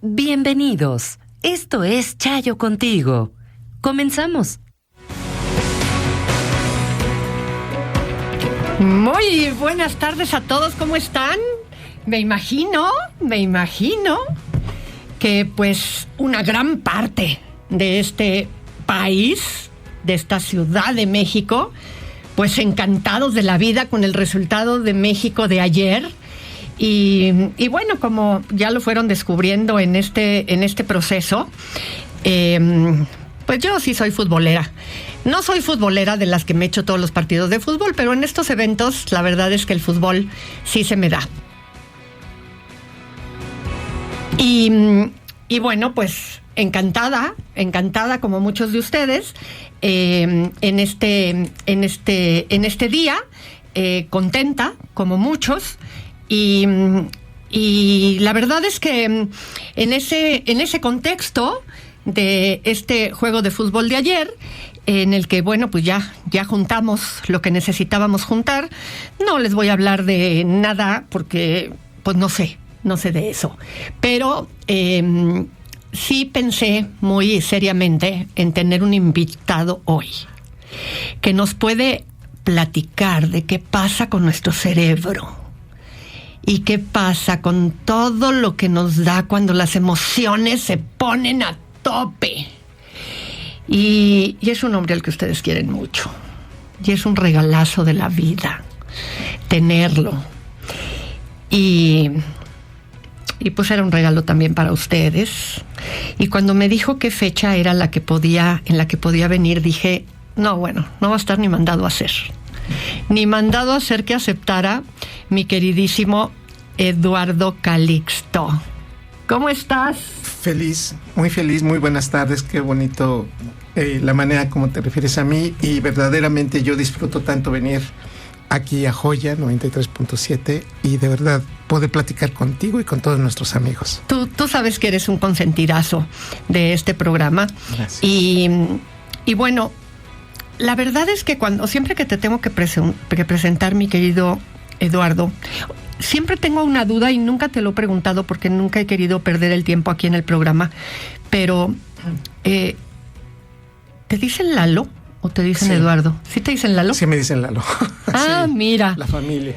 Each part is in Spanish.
Bienvenidos. Esto es Chayo Contigo. Comenzamos. Muy buenas tardes a todos, ¿cómo están? Me imagino que pues una gran parte de este país, de esta Ciudad de México, pues encantados de la vida con el resultado de México de ayer. Y bueno, como ya lo fueron descubriendo en este proceso, pues yo sí soy futbolera. No soy futbolera de las que me echo todos los partidos de fútbol, pero en estos eventos la verdad es que el fútbol sí se me da. Y bueno, pues encantada como muchos de ustedes en este día, contenta como muchos. Y la verdad es que en ese contexto de este juego de fútbol de ayer, en el que, bueno, pues ya juntamos lo que necesitábamos juntar, no les voy a hablar de nada porque, pues no sé de eso. Pero sí pensé muy seriamente en tener un invitado hoy que nos puede platicar de qué pasa con nuestro cerebro. ¿Y qué pasa con todo lo que nos da cuando las emociones se ponen a tope? Y es un hombre al que ustedes quieren mucho. Y es un regalazo de la vida tenerlo. Y pues era un regalo también para ustedes. Y cuando me dijo qué fecha era en la que podía venir, dije, no va a estar ni mandado a hacer. Ni mandado a hacer que aceptara mi queridísimo Eduardo Calixto. ¿Cómo estás? Feliz, muy buenas tardes, qué bonito la manera como te refieres a mí, y verdaderamente yo disfruto tanto venir aquí a Joya 93.7 y de verdad poder platicar contigo y con todos nuestros amigos. Tú sabes que eres un consentirazo de este programa. Gracias. Y bueno, la verdad es que siempre que te tengo que presentar, mi querido Eduardo, siempre tengo una duda y nunca te lo he preguntado porque nunca he querido perder el tiempo aquí en el programa, pero ¿te dicen Lalo o te dicen sí. Eduardo? ¿Sí te dicen Lalo? Sí, me dicen Lalo. Ah, sí, mira. La familia.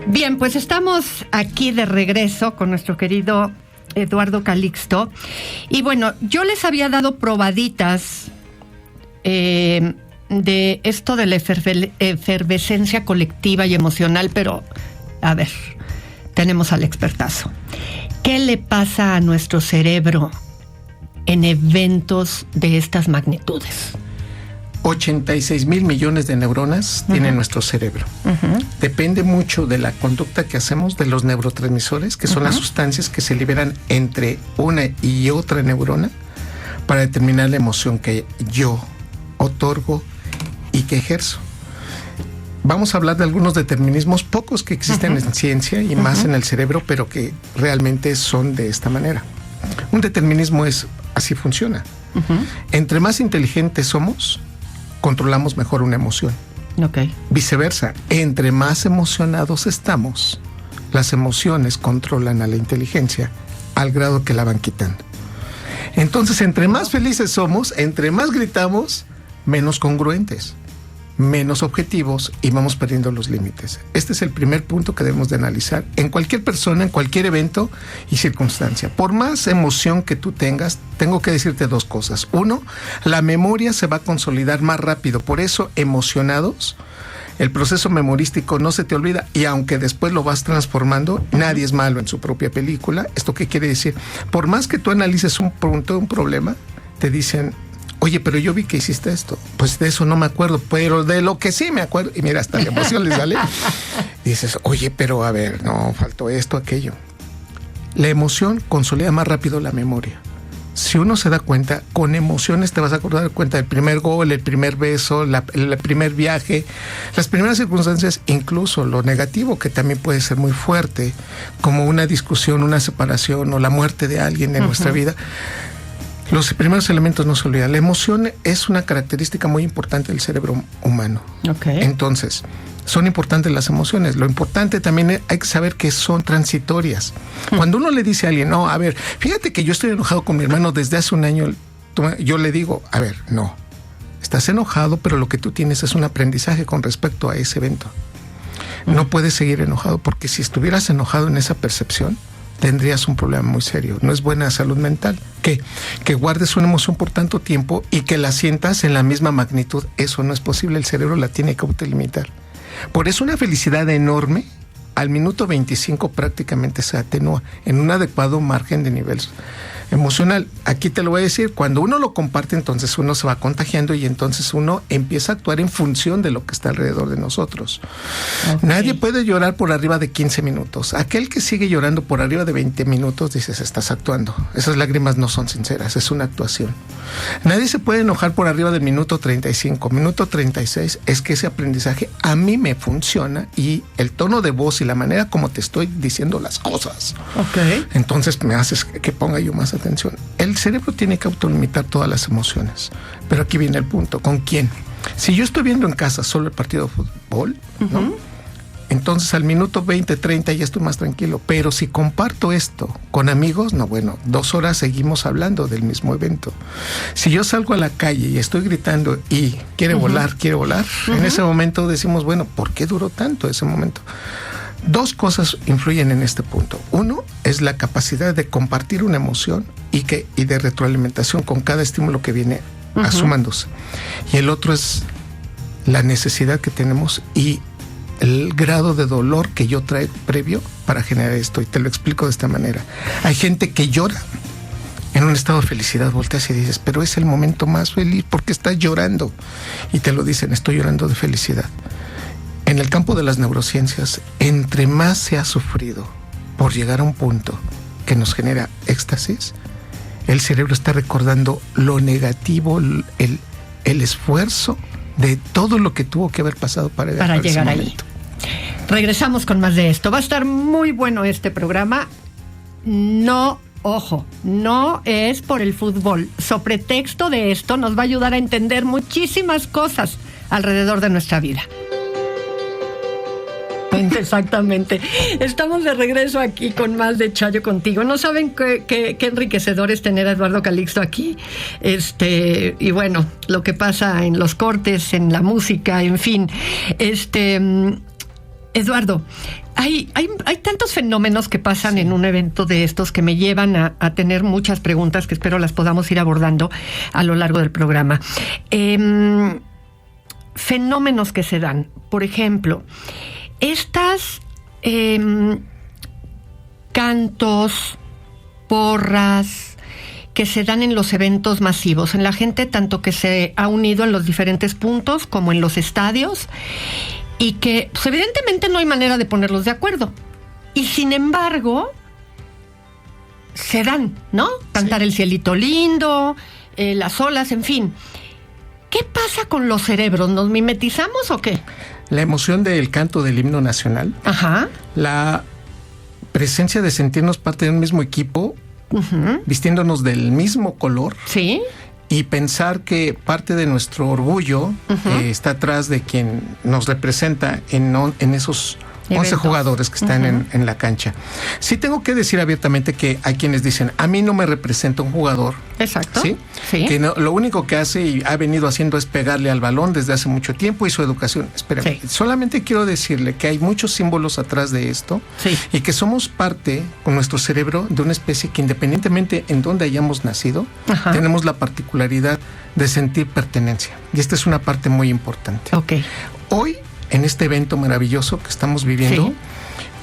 Bien, pues estamos aquí de regreso con nuestro querido Eduardo Calixto. Y bueno, yo les había dado probaditas de esto de la efervescencia colectiva y emocional, pero a ver, tenemos al expertazo. ¿Qué le pasa a nuestro cerebro en eventos de estas magnitudes? 86,000 millones de neuronas tiene nuestro cerebro. Depende mucho de la conducta que hacemos de los neurotransmisores, que son las sustancias que se liberan entre una y otra neurona para determinar la emoción que yo otorgo y que ejerzo. Vamos a hablar de algunos determinismos, pocos que existen en ciencia y más en el cerebro, pero que realmente son de esta manera. Un determinismo así funciona. Entre más inteligentes somos, controlamos mejor una emoción. Okay. Viceversa, entre más emocionados estamos, las emociones controlan a la inteligencia al grado que la van quitando. Entonces, entre más felices somos, entre más gritamos, menos congruentes, menos objetivos y vamos perdiendo los límites. Este es el primer punto que debemos de analizar en cualquier persona, en cualquier evento y circunstancia. Por más emoción que tú tengas, tengo que decirte dos cosas. Uno, la memoria se va a consolidar más rápido. Por eso, emocionados, el proceso memorístico no se te olvida y aunque después lo vas transformando, nadie es malo en su propia película. ¿Esto qué quiere decir? Por más que tú analices un problema, te dicen, oye, pero yo vi que hiciste esto. Pues de eso no me acuerdo, pero de lo que sí me acuerdo. Y mira, hasta la emoción les sale. Y dices, oye, pero a ver, no, faltó esto, aquello. La emoción consolida más rápido la memoria. Si uno se da cuenta, con emociones te vas a acordar cuenta del primer gol, el primer beso, el primer viaje, las primeras circunstancias, incluso lo negativo, que también puede ser muy fuerte, como una discusión, una separación o la muerte de alguien en nuestra vida. Los primeros elementos no se olvidan. La emoción es una característica muy importante del cerebro humano. Okay. Entonces, son importantes las emociones. Lo importante también hay que saber que son transitorias. Cuando uno le dice a alguien, no, a ver, fíjate que yo estoy enojado con mi hermano desde hace un año, yo le digo, a ver, no, estás enojado, pero lo que tú tienes es un aprendizaje con respecto a ese evento. No puedes seguir enojado, porque si estuvieras enojado en esa percepción, tendrías un problema muy serio. No es buena salud mental que guardes una emoción por tanto tiempo y que la sientas en la misma magnitud. Eso no es posible, el cerebro la tiene que autolimitar. Por eso una felicidad enorme al minuto 25 prácticamente se atenúa en un adecuado margen de nivel emocional. Aquí te lo voy a decir, cuando uno lo comparte, entonces uno se va contagiando y entonces uno empieza a actuar en función de lo que está alrededor de nosotros. Okay. Nadie puede llorar por arriba de 15 minutos. Aquel que sigue llorando por arriba de 20 minutos, dices, estás actuando. Esas lágrimas no son sinceras, es una actuación. Nadie se puede enojar por arriba del minuto 35, minuto 36, es que ese aprendizaje a mí me funciona y el tono de voz y la manera como te estoy diciendo las cosas. Okay. Entonces me haces que ponga yo más atención. El cerebro tiene que autolimitar todas las emociones. Pero aquí viene el punto. ¿Con quién? Si yo estoy viendo en casa solo el partido de fútbol, ¿no? Entonces al minuto 20, 30 ya estoy más tranquilo. Pero si comparto esto con amigos, no, bueno, 2 horas seguimos hablando del mismo evento. Si yo salgo a la calle y estoy gritando y quiere volar, en ese momento decimos, bueno, ¿por qué duró tanto ese momento? 2 cosas influyen en este punto. Uno es la capacidad de compartir una emoción y de retroalimentación con cada estímulo que viene asumándose. Y el otro es la necesidad que tenemos y el grado de dolor que yo traigo previo para generar esto. Y te lo explico de esta manera. Hay gente que llora en un estado de felicidad, volteas y dices, pero es el momento más feliz porque estás llorando. Y te lo dicen, estoy llorando de felicidad. En el campo de las neurociencias, entre más se ha sufrido por llegar a un punto que nos genera éxtasis, el cerebro está recordando lo negativo, el esfuerzo de todo lo que tuvo que haber pasado para llegar ahí. Regresamos con más de esto. Va a estar muy bueno este programa. No, ojo, no es por el fútbol. Sobre texto de esto nos va a ayudar a entender muchísimas cosas alrededor de nuestra vida. Exactamente. Estamos de regreso aquí con más de Chayo Contigo. No saben qué enriquecedor es tener a Eduardo Calixto aquí. Y bueno, lo que pasa en los cortes, en la música, en fin. Eduardo, hay tantos fenómenos que pasan en un evento de estos que me llevan a tener muchas preguntas que espero las podamos ir abordando a lo largo del programa. Fenómenos que se dan. Por ejemplo, estas cantos, porras que se dan en los eventos masivos, en la gente tanto que se ha unido en los diferentes puntos como en los estadios y que pues, evidentemente no hay manera de ponerlos de acuerdo y sin embargo se dan, ¿no? Cantar El cielito lindo, las olas, en fin. ¿Qué pasa con los cerebros? ¿Nos mimetizamos o qué? La emoción del canto del himno nacional, la presencia de sentirnos parte de un mismo equipo, vistiéndonos del mismo color, sí, y pensar que parte de nuestro orgullo está atrás de quien nos representa en esos 11 jugadores que están en la cancha. Sí tengo que decir abiertamente que hay quienes dicen, a mí no me representa un jugador. Exacto. ¿Sí? Que no, lo único que hace y ha venido haciendo es pegarle al balón desde hace mucho tiempo y su educación. Espérame, solamente quiero decirle que hay muchos símbolos atrás de esto y que somos parte con nuestro cerebro de una especie que independientemente en donde hayamos nacido, tenemos la particularidad de sentir pertenencia. Y esta es una parte muy importante. Hoy, en este evento maravilloso que estamos viviendo,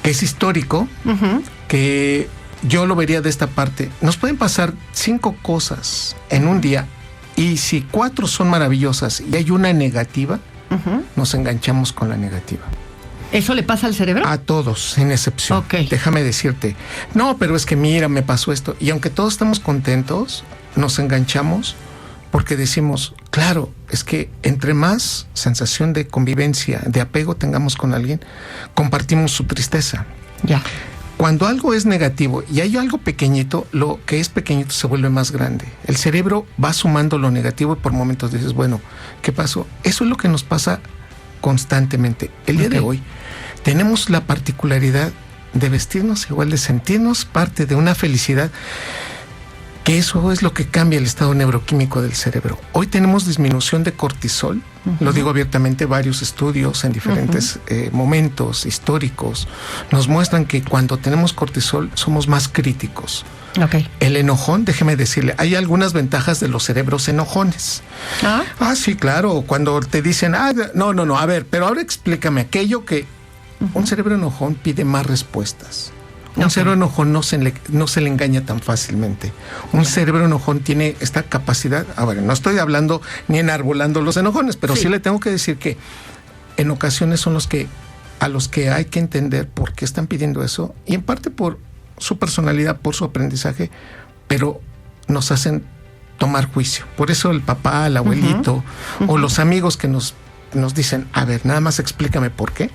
que es histórico, que yo lo vería de esta parte. Nos pueden pasar 5 cosas en un día y si 4 son maravillosas y hay una negativa, nos enganchamos con la negativa. ¿Eso le pasa al cerebro? A todos, sin excepción. Déjame decirte, no, pero es que mira, me pasó esto. Y aunque todos estamos contentos, nos enganchamos porque decimos, claro, es que entre más sensación de convivencia, de apego tengamos con alguien, compartimos su tristeza. Cuando algo es negativo y hay algo pequeñito, lo que es pequeñito se vuelve más grande. El cerebro va sumando lo negativo y por momentos dices, bueno, ¿qué pasó? Eso es lo que nos pasa constantemente. El día de hoy tenemos la particularidad de vestirnos igual, de sentirnos parte de una felicidad, que eso es lo que cambia el estado neuroquímico del cerebro. Hoy tenemos disminución de cortisol, lo digo abiertamente, varios estudios en diferentes momentos históricos nos muestran que cuando tenemos cortisol somos más críticos. Okay. El enojón, déjeme decirle, hay algunas ventajas de los cerebros enojones. Sí, claro, cuando te dicen, no, a ver, pero ahora explícame aquello que un cerebro enojón pide más respuestas. Un cerebro enojón no se le engaña tan fácilmente. Un cerebro enojón tiene esta capacidad. Ahora, no estoy hablando ni enarbolando los enojones, pero sí le tengo que decir que en ocasiones son a los que hay que entender por qué están pidiendo eso, y en parte por su personalidad, por su aprendizaje, pero nos hacen tomar juicio. Por eso el papá, el abuelito o los amigos que nos dicen, a ver, nada más explícame por qué.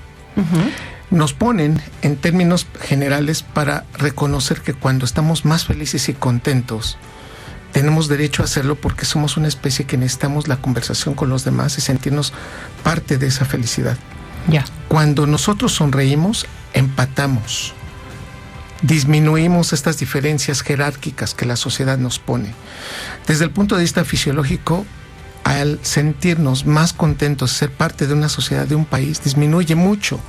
Nos ponen en términos generales para reconocer que cuando estamos más felices y contentos, tenemos derecho a hacerlo porque somos una especie que necesitamos la conversación con los demás y sentirnos parte de esa felicidad. Cuando nosotros sonreímos, empatamos, disminuimos estas diferencias jerárquicas que la sociedad nos pone. Desde el punto de vista fisiológico, al sentirnos más contentos, ser parte de una sociedad, de un país, disminuye mucho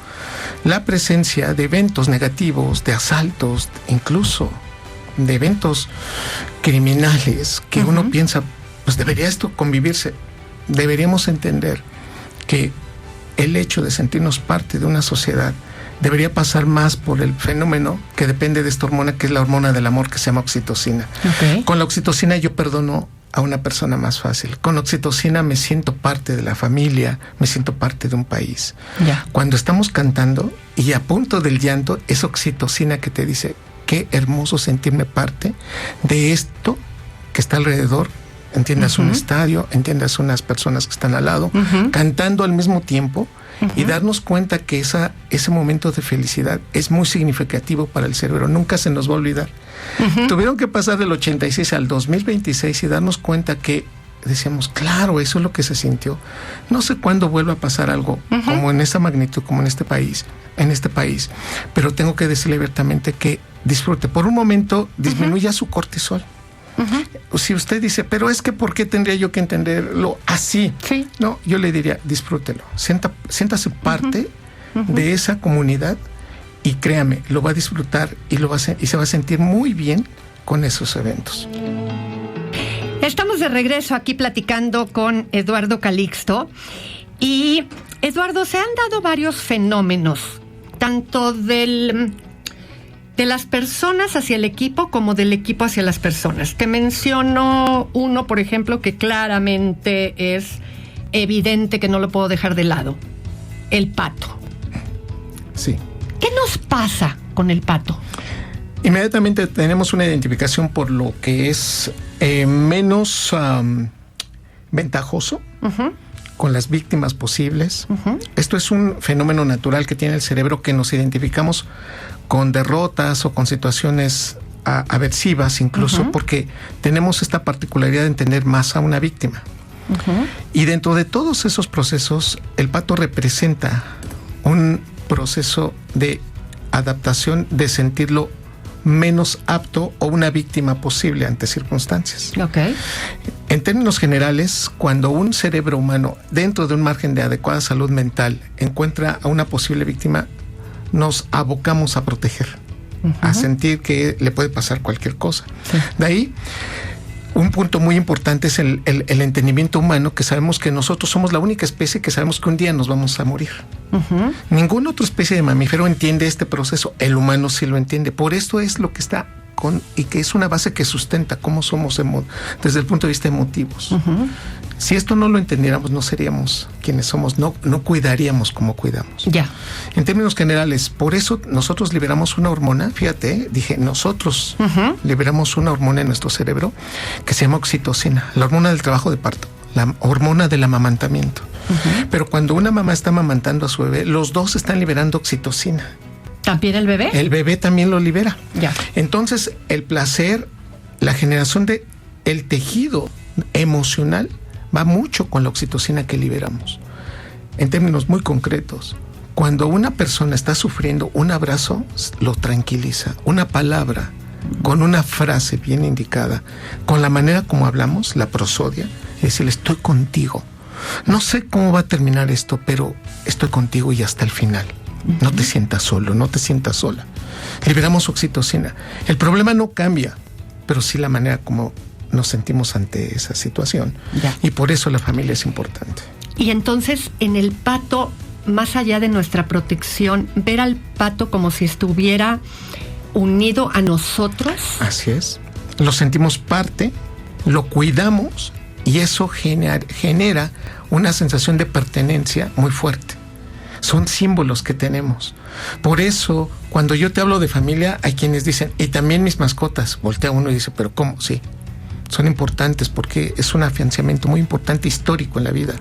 la presencia de eventos negativos, de asaltos, incluso de eventos criminales que uno piensa, pues debería esto convivirse. Deberíamos entender que el hecho de sentirnos parte de una sociedad debería pasar más por el fenómeno que depende de esta hormona, que es la hormona del amor, que se llama oxitocina. Con la oxitocina yo perdono a una persona más fácil. Con oxitocina me siento parte de la familia, me siento parte de un país. Cuando estamos cantando y a punto del llanto, es oxitocina que te dice, qué hermoso sentirme parte de esto que está alrededor. Entiendas un estadio, entiendas unas personas que están al lado, cantando al mismo tiempo, y darnos cuenta que ese momento de felicidad es muy significativo para el cerebro. Nunca se nos va a olvidar. Tuvieron que pasar del 86 al 2026 y darnos cuenta que decíamos, claro, eso es lo que se sintió. No sé cuándo vuelva a pasar algo como en esa magnitud, como en este país, pero tengo que decirle abiertamente que disfrute. Por un momento disminuya su cortisol. Si usted dice, pero es que ¿por qué tendría yo que entenderlo así? No, yo le diría, disfrútelo. Siéntase parte de esa comunidad y créame, lo va a disfrutar y se va a sentir muy bien con esos eventos. Estamos de regreso aquí platicando con Eduardo Calixto. Y, Eduardo, se han dado varios fenómenos, tanto de las personas hacia el equipo como del equipo hacia las personas. Te menciono uno, por ejemplo, que claramente es evidente que no lo puedo dejar de lado. El pato. Sí. ¿Qué nos pasa con el pato? Inmediatamente tenemos una identificación por lo que es menos ventajoso con las víctimas posibles. Esto es un fenómeno natural que tiene el cerebro, que nos identificamos con derrotas o con situaciones aversivas incluso, porque tenemos esta particularidad de entender más a una víctima. Y dentro de todos esos procesos, el pato representa un proceso de adaptación, de sentirlo menos apto o una víctima posible ante circunstancias. En términos generales, cuando un cerebro humano, dentro de un margen de adecuada salud mental, encuentra a una posible víctima, nos abocamos a proteger, a sentir que le puede pasar cualquier cosa. De ahí, un punto muy importante es el entendimiento humano, que sabemos que nosotros somos la única especie que sabemos que un día nos vamos a morir. Ninguna otra especie de mamífero entiende este proceso. El humano sí lo entiende. Por esto es lo que está y que es una base que sustenta cómo somos desde el punto de vista emotivos. Si esto no lo entendiéramos, no seríamos quienes somos, no cuidaríamos como cuidamos. En términos generales, por eso nosotros liberamos una hormona, fíjate, nosotros liberamos una hormona en nuestro cerebro que se llama oxitocina, la hormona del trabajo de parto, la hormona del amamantamiento. Pero cuando una mamá está amamantando a su bebé, los dos están liberando oxitocina. ¿También el bebé? El bebé también lo libera. Ya. Entonces, el placer, la generación de el tejido emocional va mucho con la oxitocina que liberamos. En términos muy concretos, cuando una persona está sufriendo, un abrazo lo tranquiliza, una palabra, con una frase bien indicada, con la manera como hablamos, la prosodia, es decir, estoy contigo. No sé cómo va a terminar esto, pero estoy contigo y hasta el final. No te sientas solo, no te sientas sola. Liberamos oxitocina. El problema no cambia, pero sí la manera como nos sentimos ante esa situación. Ya. Y por eso la familia es importante. Y entonces, en el pato, más allá de nuestra protección, ver al pato como si estuviera unido a nosotros. Así es. Lo sentimos parte, lo cuidamos y eso genera una sensación de pertenencia muy fuerte. Son símbolos que tenemos. Por eso, cuando yo te hablo de familia, hay quienes dicen, y también mis mascotas. Voltea uno y dice, ¿pero cómo? Sí, son importantes porque es un afianzamiento muy importante histórico en la vida.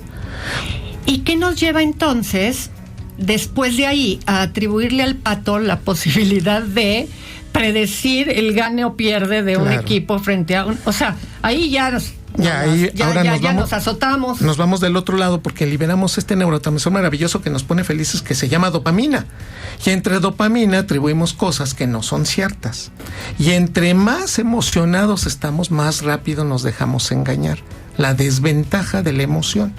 ¿Y qué nos lleva entonces, después de ahí, a atribuirle al pato la posibilidad de predecir el gane o pierde de un equipo frente a un... O sea, ahí ya nos azotamos. Nos vamos del otro lado porque liberamos este neurotransmisor maravilloso que nos pone felices, que se llama dopamina. Y entre dopamina atribuimos cosas que no son ciertas. Y entre más emocionados estamos, más rápido nos dejamos engañar. La desventaja de la emoción.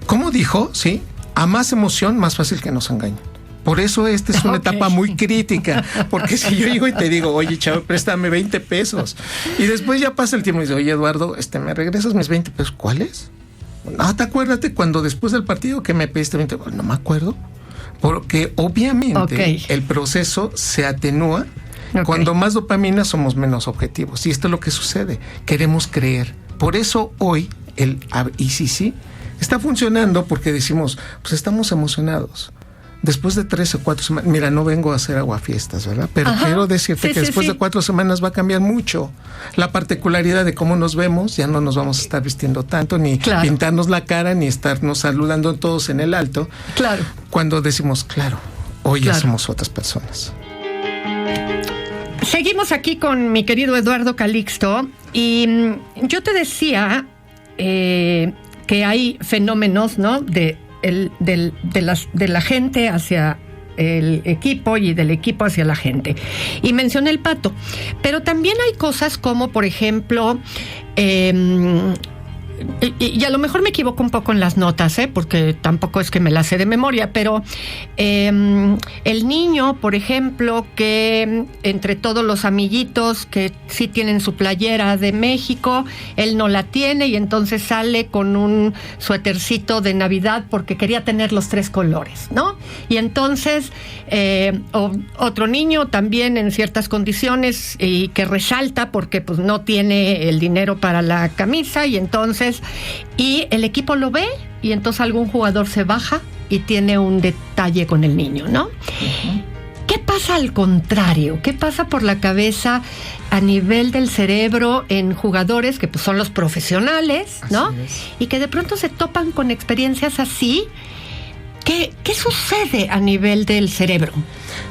¿Cómo dijo? Sí, a más emoción, más fácil que nos engañen. Por eso esta es una etapa muy crítica, porque si yo llego y te digo, oye, chavo, préstame 20 pesos, y después ya pasa el tiempo y dice, oye, Eduardo, ¿me regresas mis 20 pesos? ¿Cuáles? No, te acuérdate cuando después del partido que me pediste 20 pesos. No me acuerdo, porque obviamente el proceso se atenúa. Cuando más dopamina somos menos objetivos, y esto es lo que sucede, queremos creer. Por eso hoy el ICC está funcionando porque decimos, pues estamos emocionados. Después de 3 o 4 semanas, mira, no vengo a hacer aguafiestas, ¿verdad? Pero quiero decirte que después de 4 semanas va a cambiar mucho. La particularidad de cómo nos vemos, ya no nos vamos a estar vistiendo tanto, ni pintarnos la cara, ni estarnos saludando todos en el alto. Claro. Cuando decimos, hoy ya somos otras personas. Seguimos aquí con mi querido Eduardo Calixto, y yo te decía que hay fenómenos, ¿no? de la gente hacia el equipo y del equipo hacia la gente. Y mencioné el pato. Pero también hay cosas como, por ejemplo, y a lo mejor me equivoco un poco en las notas, porque tampoco es que me las sé de memoria, pero el niño, por ejemplo, que entre todos los amiguitos que sí tienen su playera de México, él no la tiene y entonces sale con un suétercito de Navidad porque quería tener los 3 colores, ¿no? Y entonces otro niño también en ciertas condiciones y que resalta porque pues no tiene el dinero para la camisa y entonces el equipo lo ve y entonces algún jugador se baja y tiene un detalle con el niño, ¿no? ¿Qué pasa al contrario? ¿Qué pasa por la cabeza a nivel del cerebro en jugadores que pues son los profesionales, ¿no? Y que de pronto se topan con experiencias así? ¿Qué sucede a nivel del cerebro?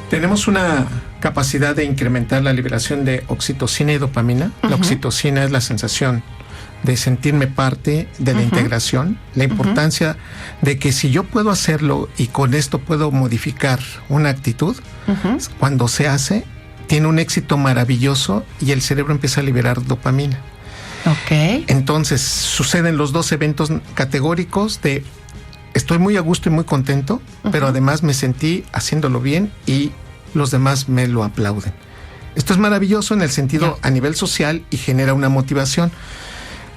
Tenemos una capacidad de incrementar la liberación de oxitocina y dopamina. La oxitocina es la sensación de sentirme parte de la integración, la importancia de que si yo puedo hacerlo y con esto puedo modificar una actitud, cuando se hace, tiene un éxito maravilloso y el cerebro empieza a liberar dopamina. Entonces suceden los 2 eventos categóricos de estoy muy a gusto y muy contento, pero además me sentí haciéndolo bien y los demás me lo aplauden. Esto es maravilloso en el sentido a nivel social y genera una motivación.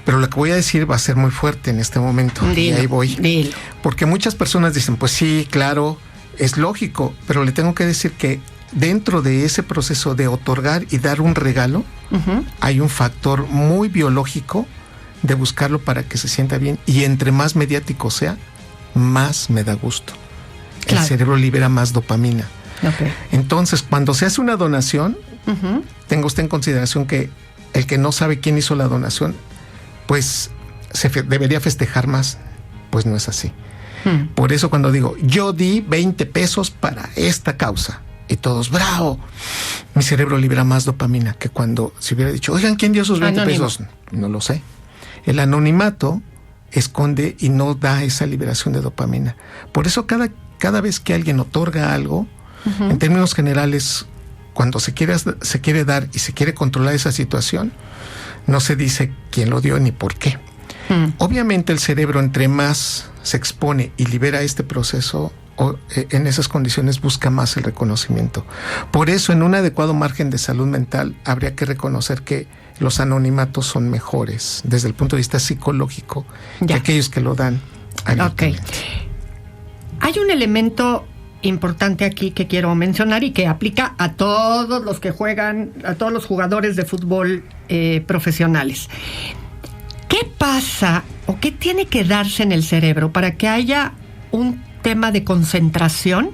Pero lo que voy a decir va a ser muy fuerte en este momento. Y ahí voy. Porque muchas personas dicen, pues sí, claro, es lógico, pero le tengo que decir que dentro de ese proceso de otorgar y dar un regalo, hay un factor muy biológico de buscarlo para que se sienta bien. Y entre más mediático sea, más me da gusto. El cerebro libera más dopamina. Entonces, cuando se hace una donación, tenga usted en consideración que el que no sabe quién hizo la donación, pues debería festejar más. Pues no es así. Por eso cuando digo, yo di 20 pesos para esta causa, Y todos, ¡bravo! Mi cerebro libera más dopamina que cuando se hubiera dicho, oigan, ¿quién dio esos 20 pesos? No lo sé. El anonimato esconde y no da esa liberación de dopamina. Por eso cada vez que alguien otorga algo, en términos generales, cuando se quiere dar y se quiere controlar esa situación, no se dice quién lo dio ni por qué. Obviamente el cerebro, entre más se expone y libera este proceso, en esas condiciones busca más el reconocimiento. Por eso, en un adecuado margen de salud mental, habría que reconocer que los anonimatos son mejores desde el punto de vista psicológico que aquellos que lo dan abiertamente. Hay un elemento importante aquí que quiero mencionar y que aplica a todos los que juegan, a todos los jugadores de fútbol profesionales. ¿Qué pasa o qué tiene que darse en el cerebro para que haya un tema de concentración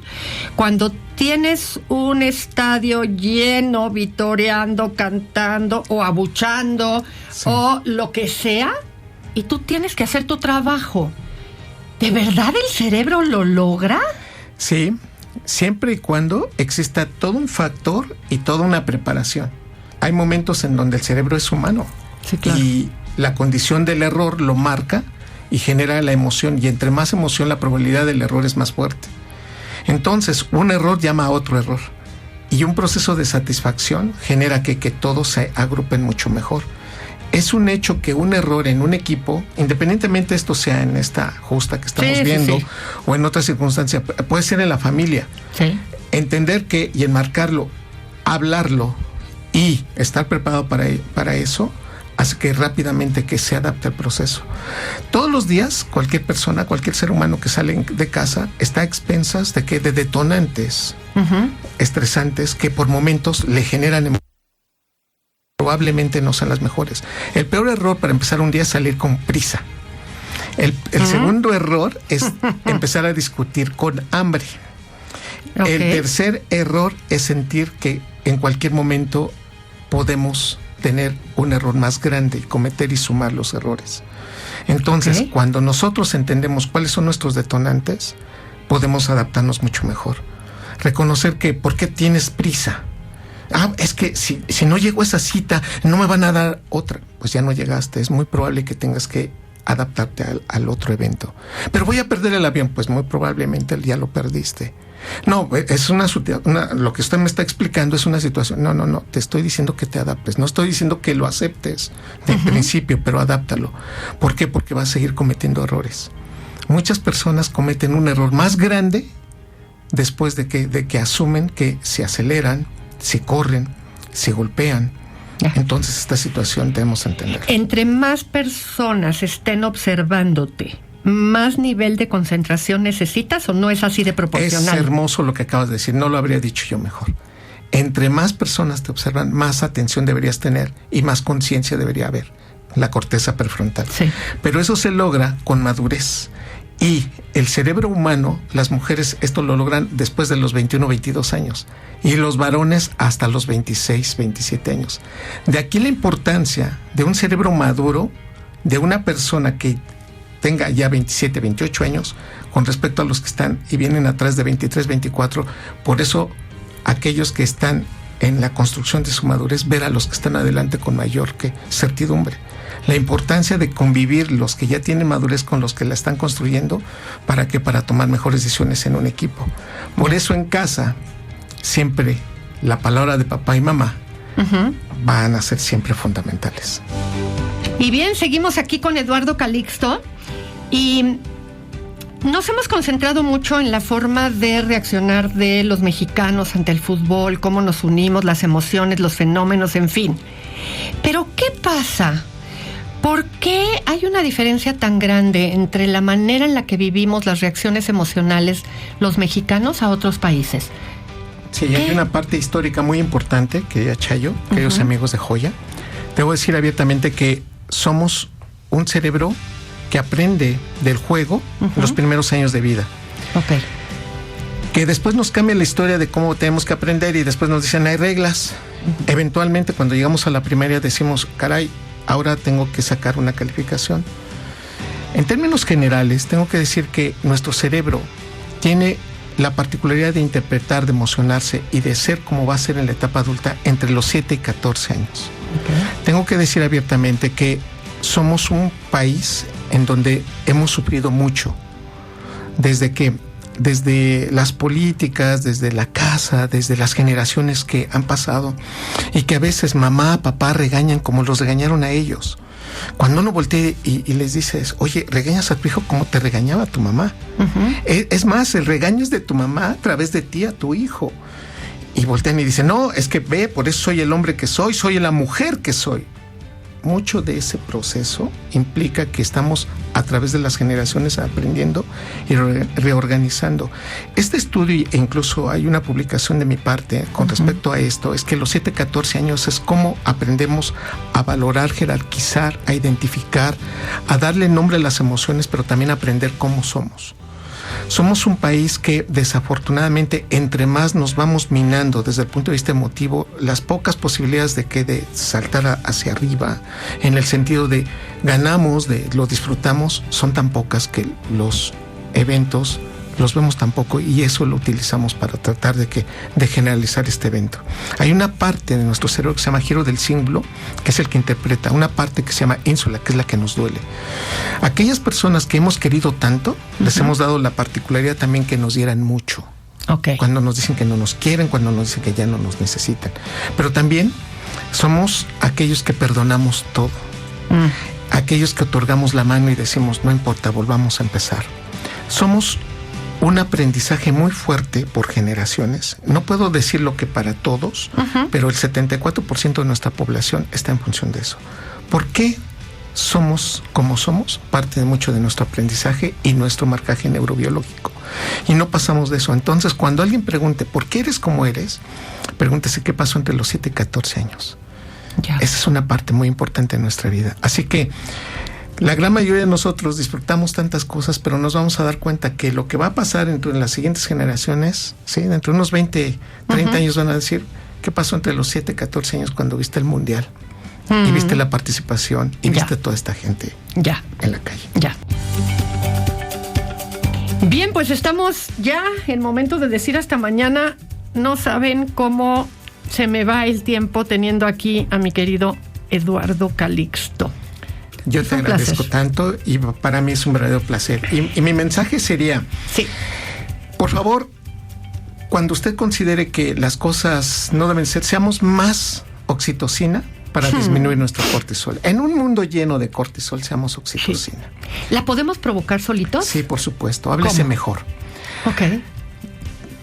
cuando tienes un estadio lleno, vitoreando, cantando o abuchando o lo que sea, y tú tienes que hacer tu trabajo? ¿De verdad el cerebro lo logra? Sí, siempre y cuando exista todo un factor y toda una preparación. Hay momentos en donde el cerebro es humano. Sí, claro. Y la condición del error lo marca y genera la emoción, y entre más emoción la probabilidad del error es más fuerte. Entonces, un error llama a otro error, y un proceso de satisfacción genera que todos se agrupen mucho mejor. Es un hecho que un error en un equipo, independientemente esto sea en esta justa que estamos viendo o en otra circunstancia, puede ser en la familia. Sí. Entender que y enmarcarlo, hablarlo y estar preparado para eso, hace que rápidamente que se adapte al proceso. Todos los días, cualquier persona, cualquier ser humano que sale de casa está a expensas de detonantes estresantes que por momentos le generan probablemente no sean las mejores. El peor error para empezar un día es salir con prisa. El segundo error es empezar a discutir con hambre. El tercer error es sentir que en cualquier momento podemos tener un error más grande y cometer y sumar los errores. Entonces, cuando nosotros entendemos cuáles son nuestros detonantes, podemos adaptarnos mucho mejor. Reconocer que, ¿por qué tienes prisa? Es que si no llego a esa cita, no me van a dar otra. Pues ya no llegaste, es muy probable que tengas que adaptarte al otro evento. Pero voy a perder el avión, pues muy probablemente ya lo perdiste. No, es lo que usted me está explicando es una situación. No, te estoy diciendo que te adaptes. No estoy diciendo que lo aceptes de principio, pero adáptalo. ¿Por qué? Porque vas a seguir cometiendo errores. Muchas personas cometen un error más grande después de que asumen que se aceleran, se corren, se golpean. Entonces esta situación debemos entender. Entre más personas estén observándote, ¿más nivel de concentración necesitas o no es así de proporcional? Es hermoso lo que acabas de decir, no lo habría dicho yo mejor. Entre más personas te observan, más atención deberías tener y más conciencia debería haber, la corteza prefrontal. Sí. Pero eso se logra con madurez. Y el cerebro humano, las mujeres esto lo logran después de los 21, 22 años. Y los varones hasta los 26, 27 años. De aquí la importancia de un cerebro maduro, de una persona que tenga ya 27, 28 años, con respecto a los que están y vienen atrás de 23, 24. Por eso, aquellos que están en la construcción de su madurez, ver a los que están adelante con mayor certidumbre. La importancia de convivir los que ya tienen madurez con los que la están construyendo, para tomar mejores decisiones en un equipo. Por eso en casa, siempre la palabra de papá y mamá van a ser siempre fundamentales. Y bien, seguimos aquí con Eduardo Calixto y nos hemos concentrado mucho en la forma de reaccionar de los mexicanos ante el fútbol, cómo nos unimos, las emociones, los fenómenos, en fin. Pero ¿qué pasa? ¿Por qué hay una diferencia tan grande entre la manera en la que vivimos las reacciones emocionales los mexicanos a otros países? Sí, hay una parte histórica muy importante, querida Chayo, queridos amigos de Joya. Debo decir abiertamente que somos un cerebro que aprende del juego los primeros años de vida. Que después nos cambia la historia de cómo tenemos que aprender y después nos dicen hay reglas. Eventualmente cuando llegamos a la primaria decimos, caray, ahora tengo que sacar una calificación. En términos generales, tengo que decir que nuestro cerebro tiene la particularidad de interpretar, de emocionarse y de ser como va a ser en la etapa adulta entre los 7 y 14 años. Okay. Tengo que decir abiertamente que somos un país en donde hemos sufrido mucho, desde las políticas, desde la casa, desde las generaciones que han pasado, y que a veces mamá, papá regañan como los regañaron a ellos. Cuando uno voltea y les dices, oye, regañas a tu hijo como te regañaba tu mamá. Uh-huh. Es más, el regaño es de tu mamá a través de ti a tu hijo. Y voltean y dicen, no, es que ve, por eso soy el hombre que soy la mujer que soy. Mucho de ese proceso implica que estamos a través de las generaciones aprendiendo y reorganizando. Este estudio, e incluso hay una publicación de mi parte con respecto a esto, es que los 7-14 años es cómo aprendemos a valorar, jerarquizar, a identificar, a darle nombre a las emociones, pero también a aprender cómo somos. Somos un país que desafortunadamente entre más nos vamos minando desde el punto de vista emotivo, las pocas posibilidades de saltar hacia arriba, en el sentido de ganamos, de lo disfrutamos, son tan pocas que los eventos los vemos tan poco, y eso lo utilizamos para tratar de generalizar este evento. Hay una parte de nuestro cerebro que se llama giro del cíngulo, que es el que interpreta, una parte que se llama ínsula, que es la que nos duele. Aquellas personas que hemos querido tanto, les hemos dado la particularidad también que nos dieran mucho. Okay. Cuando nos dicen que no nos quieren, cuando nos dicen que ya no nos necesitan. Pero también somos aquellos que perdonamos todo. Aquellos que otorgamos la mano y decimos, no importa, volvamos a empezar. Somos un aprendizaje muy fuerte por generaciones. No puedo decirlo que para todos, pero el 74% de nuestra población está en función de eso. ¿Por qué somos como somos? Parte de mucho de nuestro aprendizaje y nuestro marcaje neurobiológico. Y no pasamos de eso. Entonces, cuando alguien pregunte, ¿por qué eres como eres? Pregúntese qué pasó entre los 7 y 14 años. Ya. Esa es una parte muy importante de nuestra vida. Así que la gran mayoría de nosotros disfrutamos tantas cosas, pero nos vamos a dar cuenta que lo que va a pasar en las siguientes generaciones, ¿sí? Dentro de unos 20, 30 años van a decir, ¿qué pasó entre los 7 y 14 años cuando viste el mundial? Y viste la participación y viste toda esta gente en la calle. Ya. Bien, pues estamos ya en momento de decir hasta mañana. No saben cómo se me va el tiempo teniendo aquí a mi querido Eduardo Calixto. Yo te agradezco tanto y para mí es un verdadero placer. Y mi mensaje sería, por favor, cuando usted considere que las cosas no deben ser, seamos más oxitocina para disminuir nuestro cortisol. En un mundo lleno de cortisol, seamos oxitocina. ¿La podemos provocar solitos? Sí, por supuesto. Háblese mejor. Ok.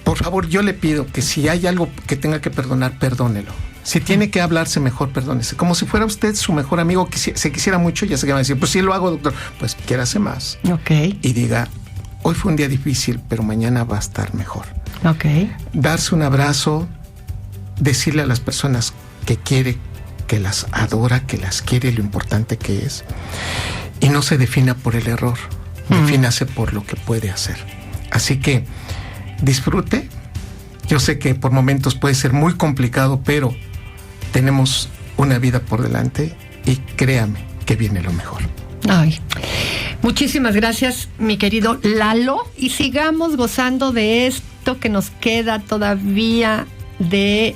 Por favor, yo le pido que si hay algo que tenga que perdonar, perdónelo. Si tiene que hablarse mejor, perdónese. Como si fuera usted su mejor amigo, que se quisiera mucho, ya sé que va a decir, pues sí lo hago, doctor. Pues quiérase más. Ok. Y diga, hoy fue un día difícil, pero mañana va a estar mejor. Ok. Darse un abrazo, decirle a las personas que quiere, que las adora, que las quiere, lo importante que es. Y no se defina por el error, defínase por lo que puede hacer. Así que disfrute. Yo sé que por momentos puede ser muy complicado, pero tenemos una vida por delante y créame que viene lo mejor. Ay, muchísimas gracias, mi querido Lalo, y sigamos gozando de esto que nos queda todavía de...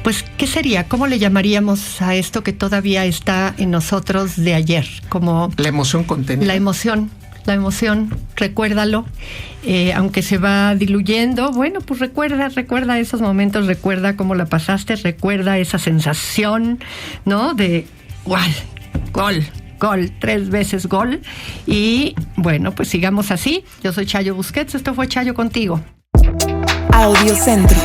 pues, ¿qué sería? ¿Cómo le llamaríamos a esto que todavía está en nosotros de ayer? Como la emoción contenida. La emoción, recuérdalo, aunque se va diluyendo, bueno, pues recuerda esos momentos, recuerda cómo la pasaste, recuerda esa sensación, ¿no? De gol, 3 veces gol. Y bueno, pues sigamos así. Yo soy Chayo Busquets, esto fue Chayo Contigo. Audiocentro.